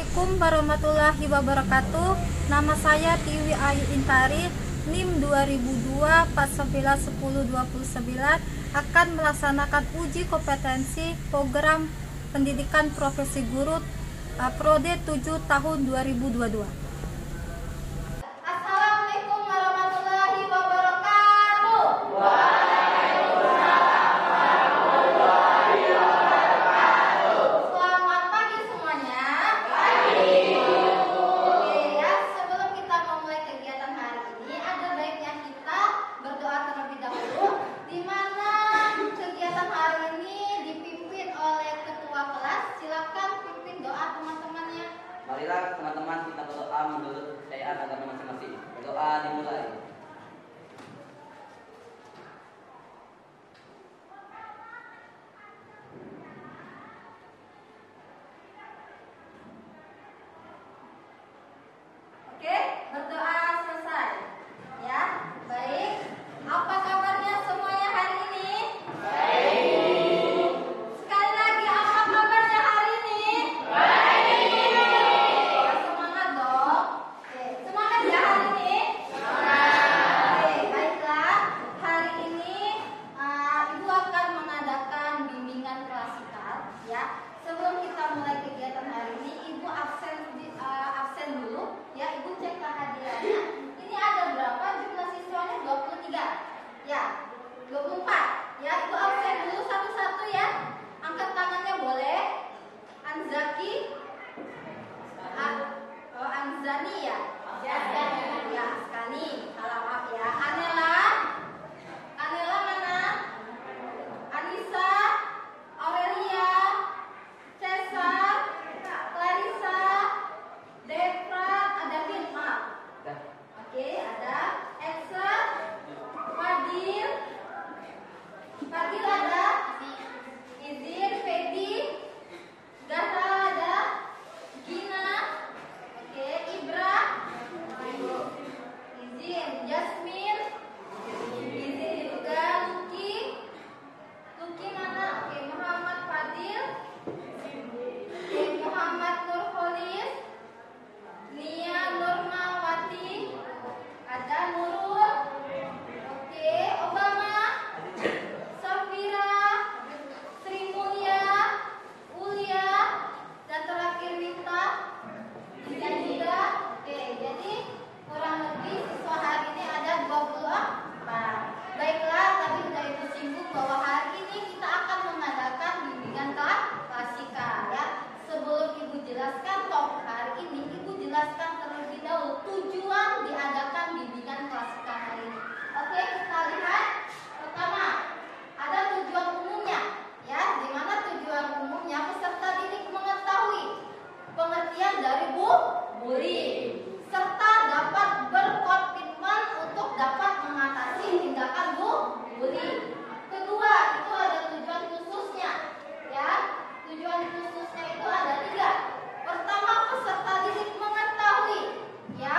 Assalamualaikum warahmatullahi wabarakatuh. Nama saya Tiwi Ayu Intari, NIM 2002 491029 akan melaksanakan uji kompetensi program pendidikan profesi guru Prode 7 tahun 2022. Assalamualaikum warahmatullahi wabarakatuh. Selamat pagi semuanya. Oke ya, sebelum kita memulai kegiatan hari ini, ada baiknya kita berdoa terlebih dahulu, di mana kegiatan hari ini dipimpin oleh ketua kelas. Silakan pimpin doa teman-temannya. Marilah teman-teman kita berdoa menurut kepercayaan agama masing-masing. Berdoa dimulai. Oke, berdoa selesai. Ya, baik. Apa kabarnya semuanya hari ini? Baik. Sekali lagi, apa kabarnya hari ini? Baik. Semangat dong. Oke, semangat ya hari ini? Semangat. Oke, baiklah. Hari ini Ibu akan mengadakan bimbingan klasikal. Ya, sebelum kita mulai kegiatan hari ini, Ibu absen dulu. Ya, Ibu cek kehadirannya. Ini ada berapa jumlah siswanya? 23. Ya, 24. Ya, Ibu absen dulu satu-satu ya. Angkat tangannya boleh. Anzaki. Anzani ya. Ya, Askani. Salah maaf ya. Anela mana? Anissa, Aurelia, Cesar, Clarissa, Devra, ada maaf. Oke, ada Exa, Fadil ada, Izin, Fedi, Gata ada, Gina, oke, Ibra, Izin, Jasmine, Izin juga, Luki mana? Oke, Muhammad Fadil, oke, Muhammad Nurholis, Nia Nurmawati, ada Nurul, oke, Obama, Safira, Sri Mulia, Ulia, dan terakhir Wita, dan juga, oke, jadi kurang lebih siswa hari ini ada 24. Baiklah, tadi sudah Ibu singgung bahwa hari ini kita akan mengadakan bimbingan klasika ya. Sebelum Ibu jelaskan topik hari ini, Ibu jelaskan terlebih dahulu tujuan diadakan bimbingan klasika hari ini. Oke, kita lihat. Pertama, ada tujuan umumnya ya, di mana tujuan umumnya peserta didik mengetahui pengertian dari bullying serta dapat berkomitmen untuk dapat mengatasi tindakan bullying. Kedua, itu ada tujuan khususnya ya. Tujuan khususnya itu ada 3. Pertama, peserta didik mengetahui ya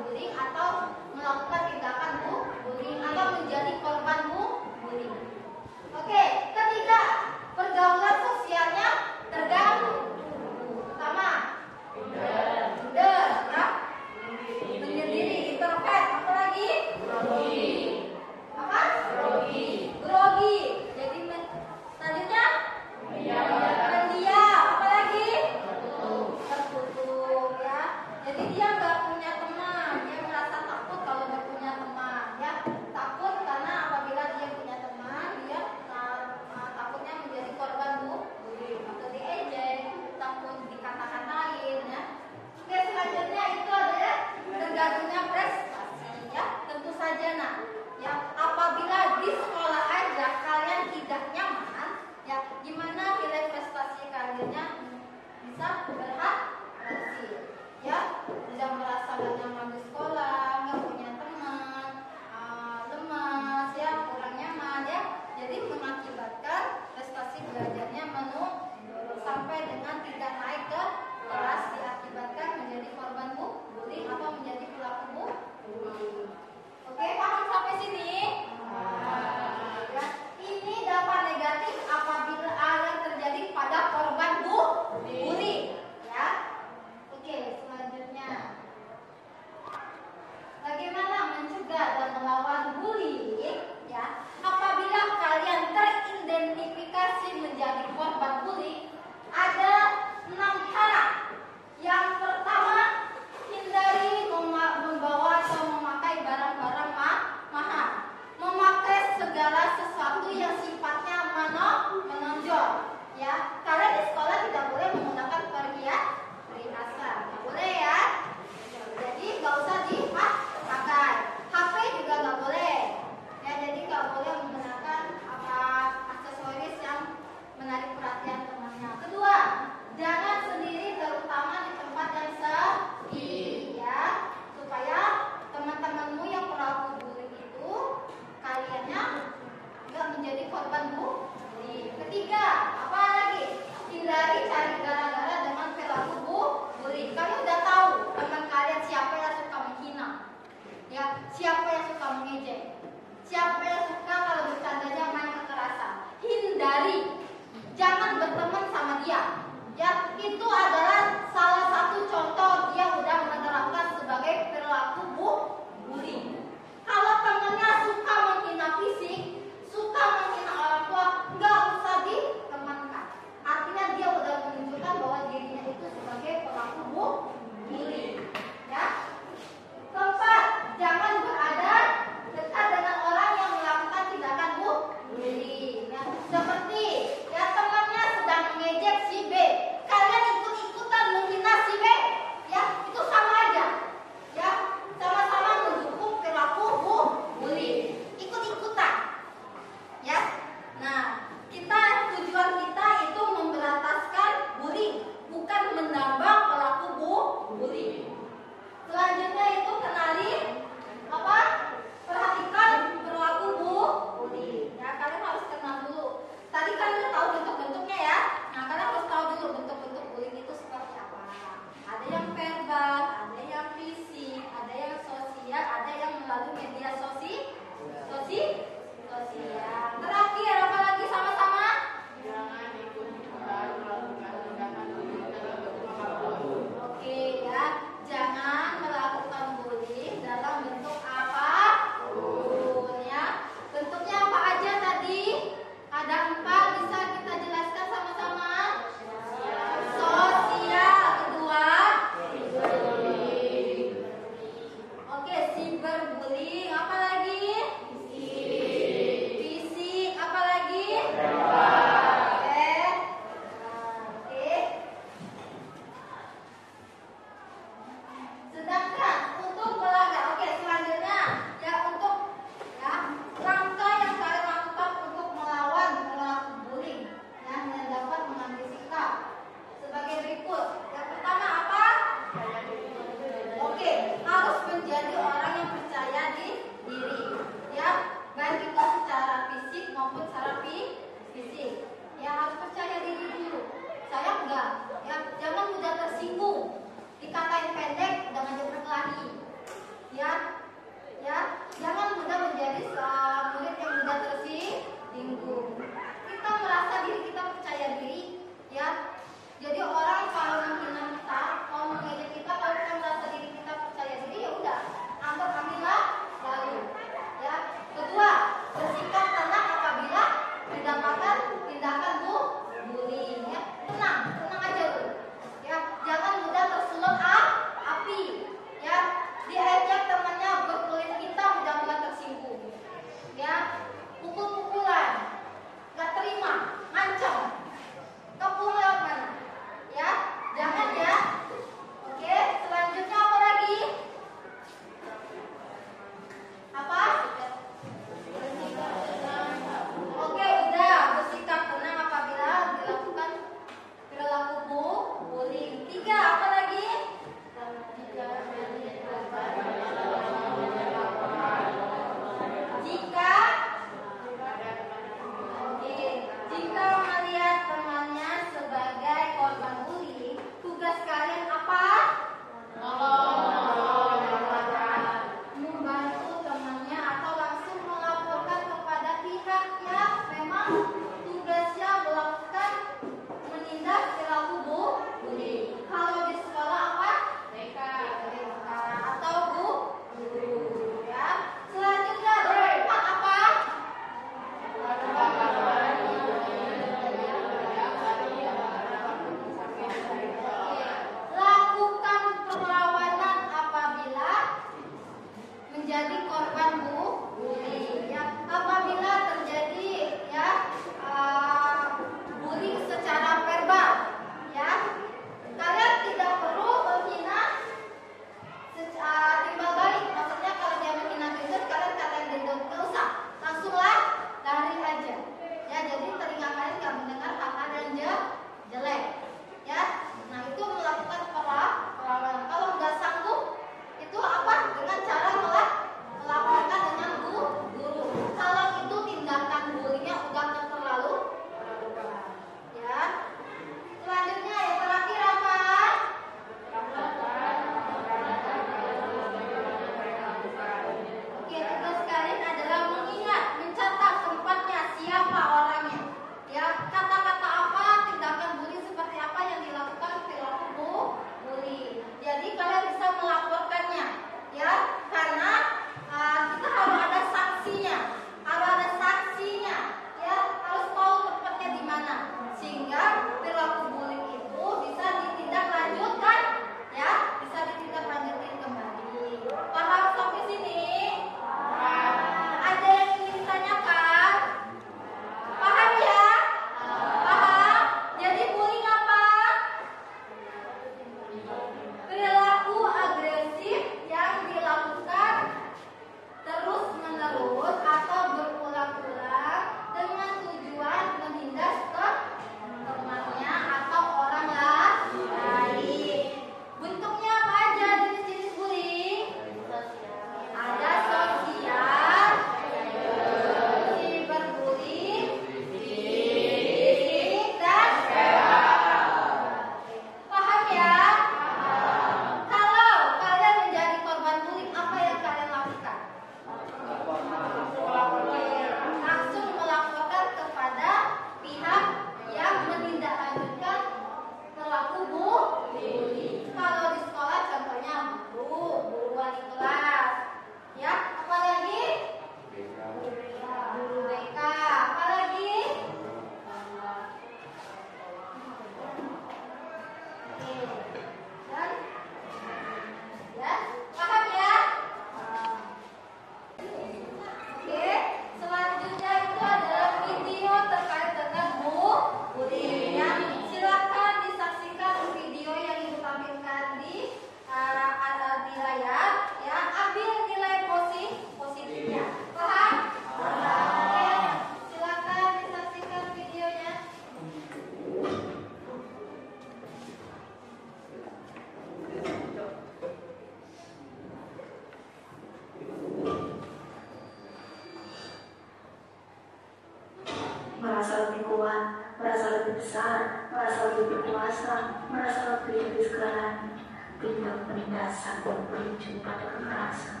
merasa lebih besar, merasa lebih berkuasa, merasa lebih segalanya. Tindak penindasan dan berujung pada kekerasan.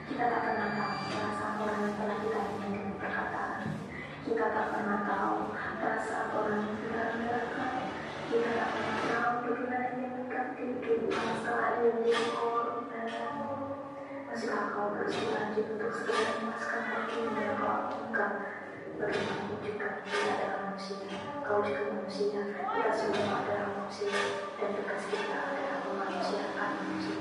Kita tak pernah tahu perasaan orang yang telah kita miliki perkataan. Kita tak pernah tahu perasaan orang yang kita rendakan. Kita tak pernah tahu bagaimana dia mengganti kehidupan setelah dia menjadi korban. Masihkah kau terus berlanjut untuk segera melepaskan hati yang kau lakukan? Bagaimana jika kita adalah manusia, kau juga manusia, kita semua adalah manusia, dan tugas kita adalah memanusiakan manusia.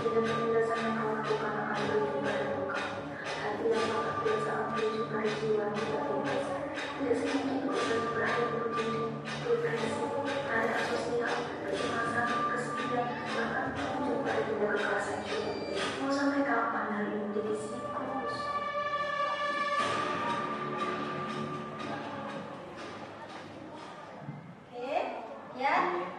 Dengan penjelasan yang kau lakukan akan berujung pada luka. Hati yang kau terbiasa berujung pada jiwa yang tidak bebas. Tidak sedikit korban berakhir berujung depresi, keadaan sosial, kecemasan, kesepian, bahkan berujung pada tindak kekerasan jiwa. Mau sampai kapan hal ini menjadi siklus? Oke, ya,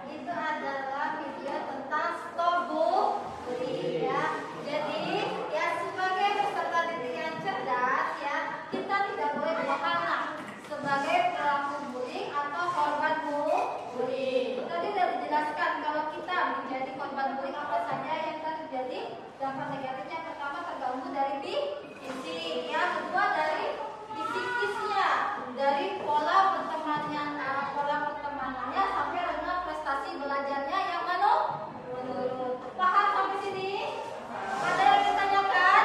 itu adalah video tentang stop bullying ya. Jadi ya sebagai peserta didik yang cerdas ya, kita tidak boleh berkalah sebagai pelaku bullying atau korban bullying. Tadi sudah dijelaskan kalau kita menjadi korban bullying apa saja yang terjadi, dampak negatifnya. Pertama terganggu dari fisik, ya, kedua dari psikisnya, dari pola pertemanannya sampai dengan prestasi belajarnya yang menurun. Paham sampai sini? Ada yang ditanyakan?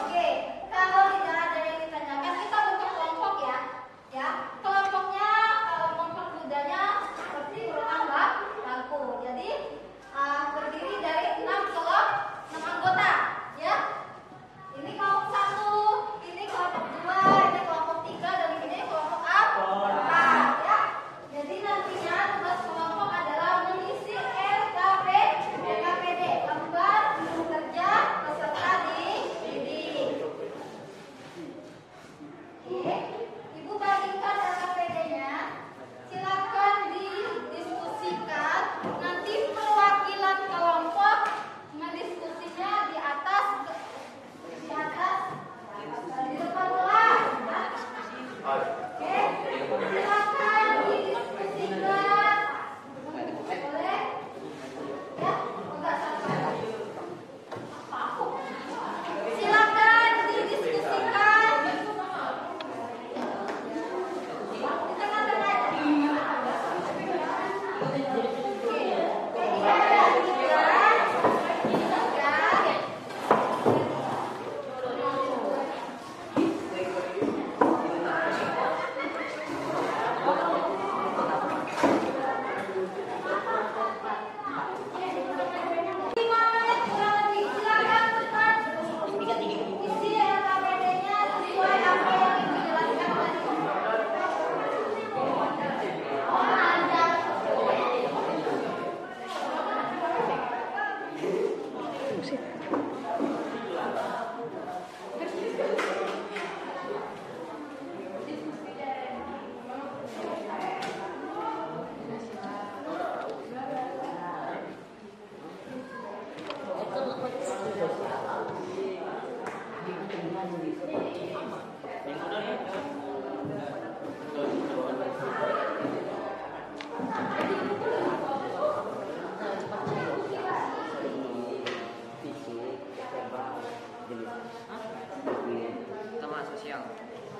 Oke, kalau tidak ada yang ditanyakan, kita bentuk kelompok ya. Ya, kelompoknya kalau mempermudahnya seperti berulang bangku. Jadi berdiri dari 6 anggota, ya. Ini kelompok 1, ini kelompok 2, ini kelompok 3, dan ini kelompok 4, ya. Jadi nantinya tugas kelompok adalah mengisi LKPD, lembar kerja peserta didik. Oke, Ibu bagikan LKPD-nya. Silakan didiskusikan. Nanti perwakilan kelompok mendiskusinya di atas di depan kelas. Oke, silakan didiskusikan. Boleh? Ya, enggak sampai. Silakan didiskusikan. Di tengah-tengah aja. Oke, ini ada 3.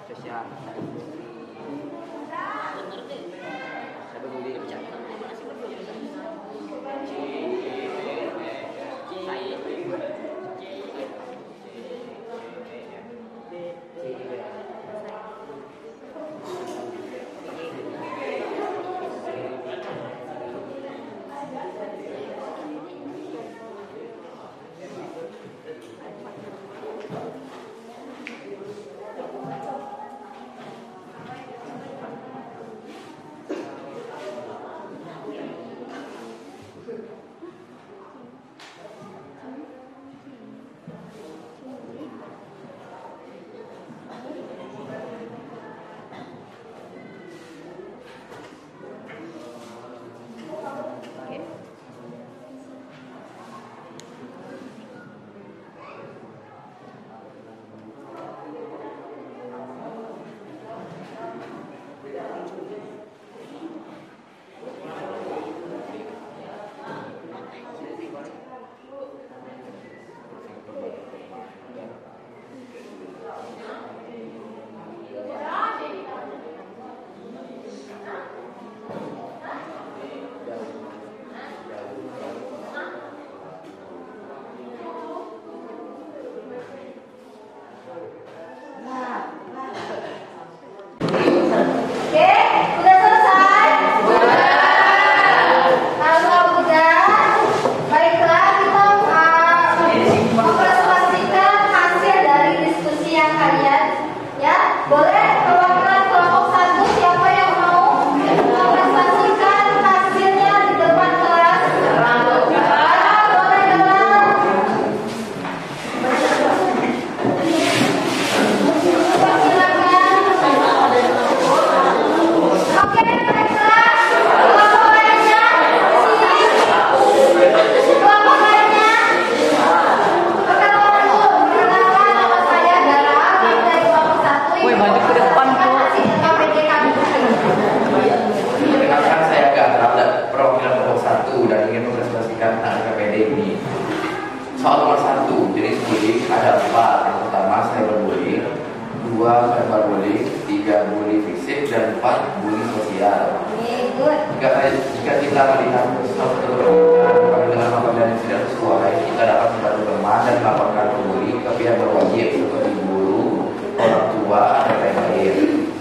Sosial. Saya boleh bicara. Ya, boleh perwakilan kelompok 1 siapa yang mau mempresentasikan hasilnya di depan kelas? Boleh dengar. Silakan. Oke, baiklah. Kelompok lainnya. Kelompok lainnya. Perkenalkan dulu. Perkenalkan, nama saya Dara. Kami dari kelompok 1. Woi, maju ke depan, Hasil KPD kami. Perkenalkan, saya Gatra, perwakilan kelompok 1 dan ingin mempresentasikan tentang KPD ini. Soal nomor 1, jenis bullying ada 4. Yang pertama cyberbullying, 2 verbal bullying, 3 bullying fisik, dan 4 bullying sosial. Good. Jika kita melihat suatu kami dengan apabila yang tidak sesuai, kita dapat membantu teman dan melaporkan pembuli ke pihak berwajib seperti guru, orang tua, dan lain-lain.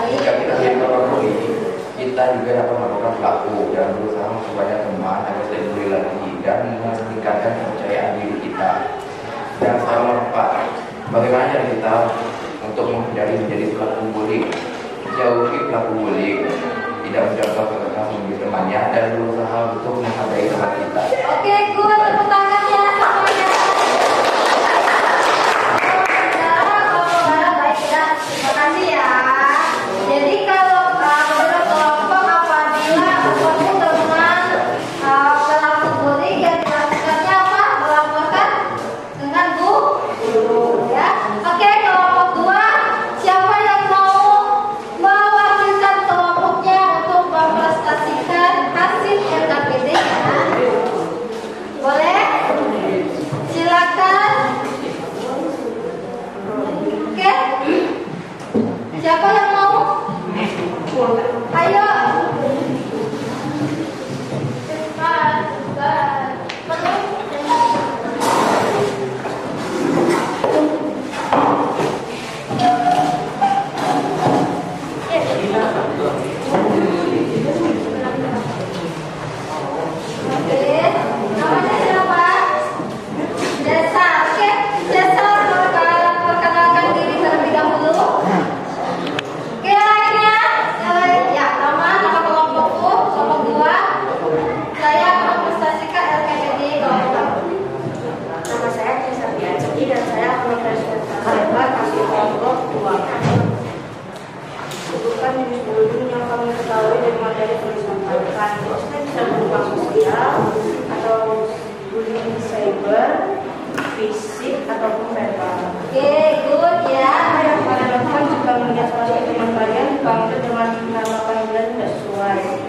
Jika kita menjadi korban bully, kita juga dapat melakukan pelaku dan berusaha supaya teman agar tidak bully lagi dan meningkatkan kepercayaan diri kita. Dan soal nomor 4, bagaimana cara kita untuk menjadi pelaku bully? Jauhi pelaku bully, tidak mencontoh kekerasan bagi temannya dan berusaha untuk menghargai teman kita. Oke, good. Tepuk tangannya semuanya. Baik ya. Terima kasih ya. Jadi kalau menurut kelompok apabila bertemu dengan pelaku bullying yang dilakukannya apa? Melaporkan dengan guru ya. Oke, kelompok 2 siapa yang mau mewakilkan kelompoknya untuk mempresentasikan hasil LKPD-nya? Boleh? Silakan. Oke. Siapa yang mau? Ayo. Oke, namanya siapa? Desa. Oke, Desa perkenalkan diri terlebih dahulu. Oke, lainnya. Ya, nama kelompokku, kelompok 2. Saya mempresentasikan LKPD kelompok. Nama saya Tisa Bianci dan saya akan mempresentasikan hasil kelompok 2. Bukan jenis bullying yang kami ketahui dari materi yang disampaikan. Jenisnya bisa berupa sosial atau bullying cyber, fisik ataupun verbal. Oke, good ya. Apa yang kalian lakukan jika melihat salah satu teman kalian dipanggil dengan nama panggilan tidak sesuai?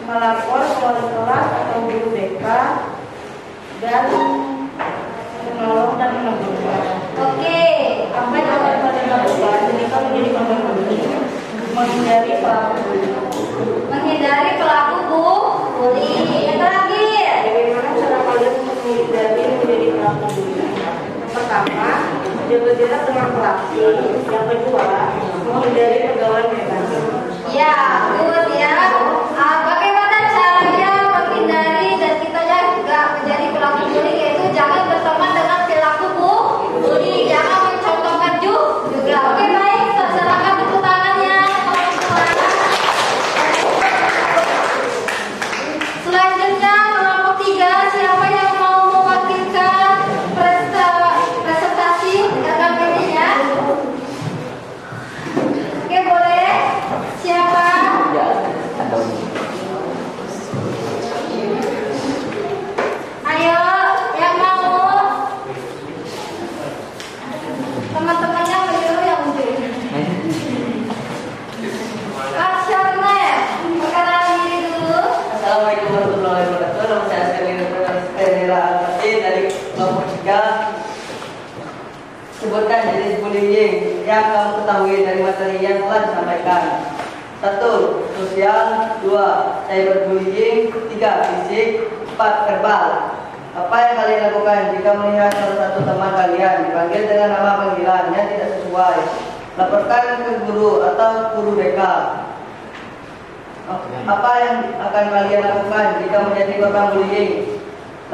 Melapor ke wali kelas atau guru BK dan menolong dan menegurkan. Oke. Apa yang akan kalian lakukan jika menjadi korban bullying? Menghindari pelaku bullying. Menghindari pelaku bullying. Yang terakhir. Bagaimana cara kalian untuk menghindari menjadi pelaku bullying? Yang pertama, jaga jarak dengan pelaku. Yang kedua, menghindari pergaulan bebas. Ya, good ya. Bagaimana caranya menghindari dan kita juga menjadi pelaku bullying, yaitu jangan berteman dengan pelaku bullying, jangan mencontohkan juga. Oke, baik. Silakan tepuk tangannya. Selanjutnya kelompok 3 siapa yang mau mewakilkan presentasi LKPD-nya? Oke, boleh. Siapa? Ayo, yang mau? Teman-temannya menyuruh yang ujung. Aksarnya, perkenalan diri dulu. Assalamualaikum warahmatullahi wabarakatuh. Nama saya Selina Pranela Alfati dari kelompok 3. Sebutkan jenis bullying yang kamu ketahui dari materi yang telah disampaikan. 1. Sosial. 2. Cyberbullying. 3. Fisik. 4. Verbal. Apa yang kalian lakukan jika melihat salah satu teman kalian dipanggil dengan nama panggilan yang tidak sesuai? Laporkan ke guru atau guru BK. Apa yang akan kalian lakukan jika menjadi korban bullying?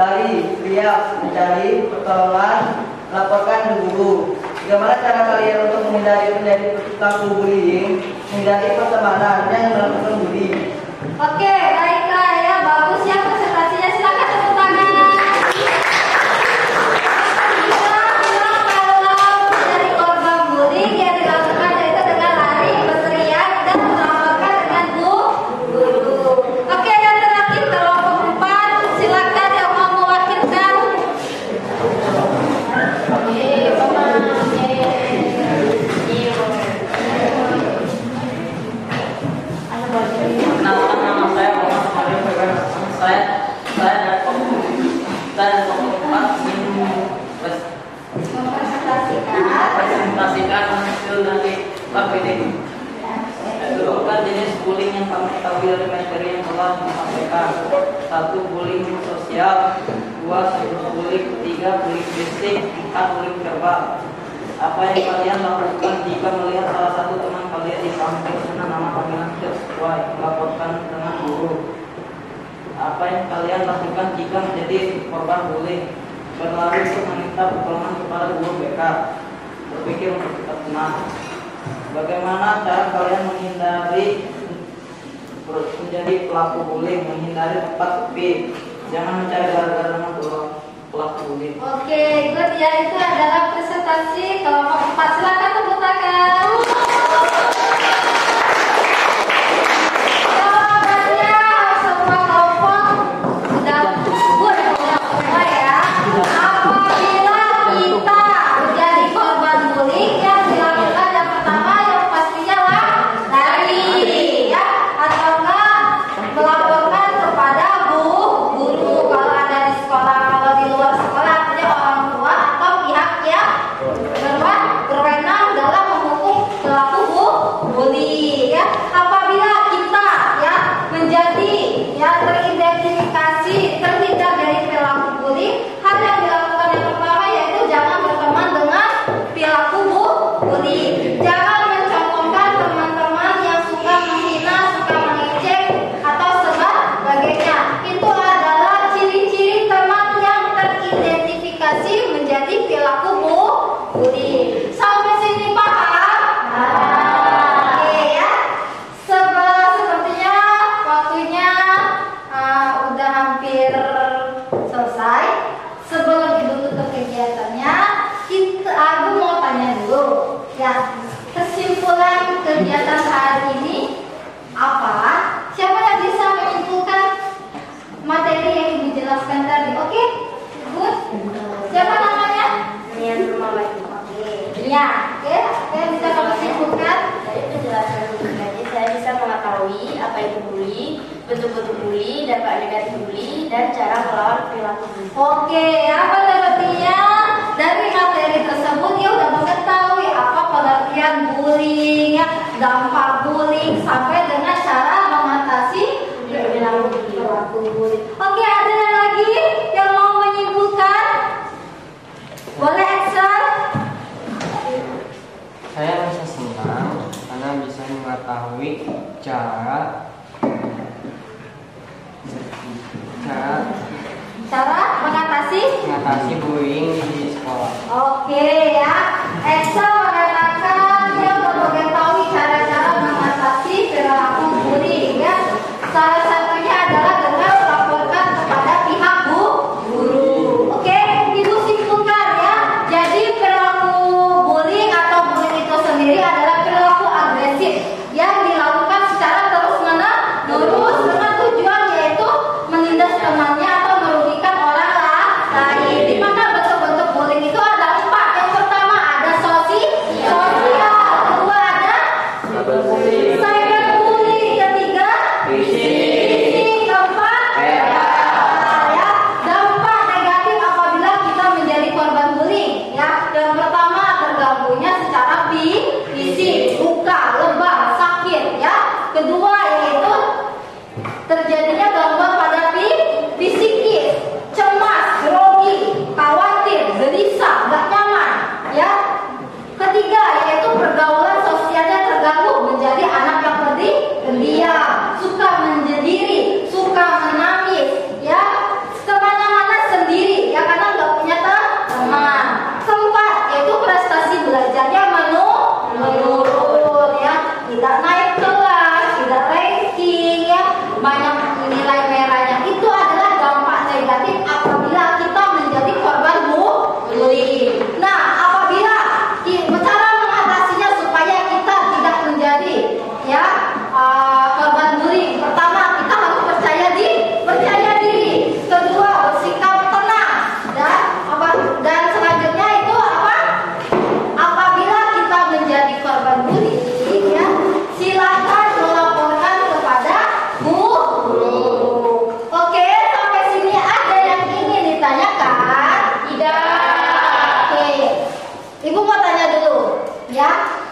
Lari, teriak, mencari pertolongan, laporkan ke guru. Bagaimana cara kalian untuk menghindari menjadi pelaku bullying menghindari pertemanan yang melakukan bullying. Oke, baiklah ya, bagus ya presentasinya. Silakan tepuk tangan. Kalau dari korban bullying yang dilakukan yaitu dengan lari, berteriak, dan melaporkan dengan guru. Oke, yang terakhir kelompok 4, silakan yang mau mewakilkan. Perkenalkan, nama saya Muhammad Fadil. Saya dari kelompok 4 ingin presentasikan hasil dari KPD. Beberapa jenis bullying yang kami ketahui dari materi yang telah disampaikan. 1. Bullying sosial. 2. Cyberbullying. 3. Bullying fisik. 4. Bullying verbal. Apa yang kalian lakukan jika melihat salah satu teman kalian di kampus dengan nama panggilan tidak sesuai, melaporkan dengan guru? Apa yang kalian lakukan jika menjadi korban bullying? Berlari untuk meminta pertolongan kepada guru BK, berpikir untuk tetap tenang. Bagaimana cara kalian menghindari menjadi pelaku bullying? Menghindari tempat sepi, jangan mencari gara-gara dengan pelaku bullying. Oke, good ya, itu adalah presentasi kelompok 4. Silakan tepuk tangan. Jawabannya semua kelompok sudah semua ya. Apabila kita menjadi korban bullying, yang dilakukan yang pertama yang pastinya lah lari ya, atau enggak melaporkan kepada guru kalau ada di sekolah. Kalau di luar sekolah artinya orang tua atau pihak yang berwenang dalam menghukum pelaku bully ya. Apabila kita ya menjadi ya teridentifikasi terhindar dari perilaku bully, hal yang dilakukan yang pertama yaitu jangan berteman dengan perilaku bully. Jangan mencontohkan teman-teman yang suka menghina, suka mengejek atau sebagainya. Itu adalah ciri-ciri teman yang teridentifikasi menjadi perilaku bully. Sampai sini paham? Oke ya. Sepertinya waktunya udah hampir selesai. Sebelum ibu tutup kegiatannya, aku mau tanya dulu ya, kesimpulan kegiatan hari ini apa? Siapa yang bisa menyimpulkan materi yang ibu jelaskan tadi? Oke, good. Siapa namanya? Nian Rumawati. Ya, oke, bisa kamu simpulkan? Dari penjelasan ibu tadi, saya bisa mengetahui apa itu bully, bentuk-bentuk bully, dampak negatif bully, dan cara melawan perilaku bully. Oke, apa artinya? Dari materi tersebut dia udah mengetahui apa pengertian bullying, ya, dampak bullying, sampai dengan cara mengatasi perilaku bullying. Oke, ada yang lagi yang mau menyimpulkan? Boleh Excel? Saya merasa senang karena bisa mengetahui cara mengatasi bullying di sekolah. Oke ya, Excel mengatakan dia udah mengetahui cara-cara mengatasi perilaku bullying ya. Salah satunya adalah dengan melaporkan kepada pihak guru. Oke, ibu simpulkan ya. Jadi perilaku bullying atau bullying itu sendiri adalah perilaku agresif yang dilakukan secara terus-menerus dengan tujuan yaitu menindas temannya atau merugikan orang lain. Di mana bentuk-bentuk bullying itu ada 4. Yang pertama ada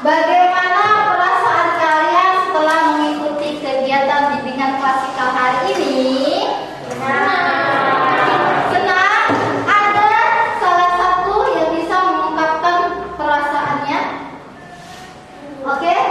Bagaimana perasaan kalian setelah mengikuti kegiatan bimbingan klasikal hari ini? Senang? Ada salah satu yang bisa mengungkapkan perasaannya? Oke?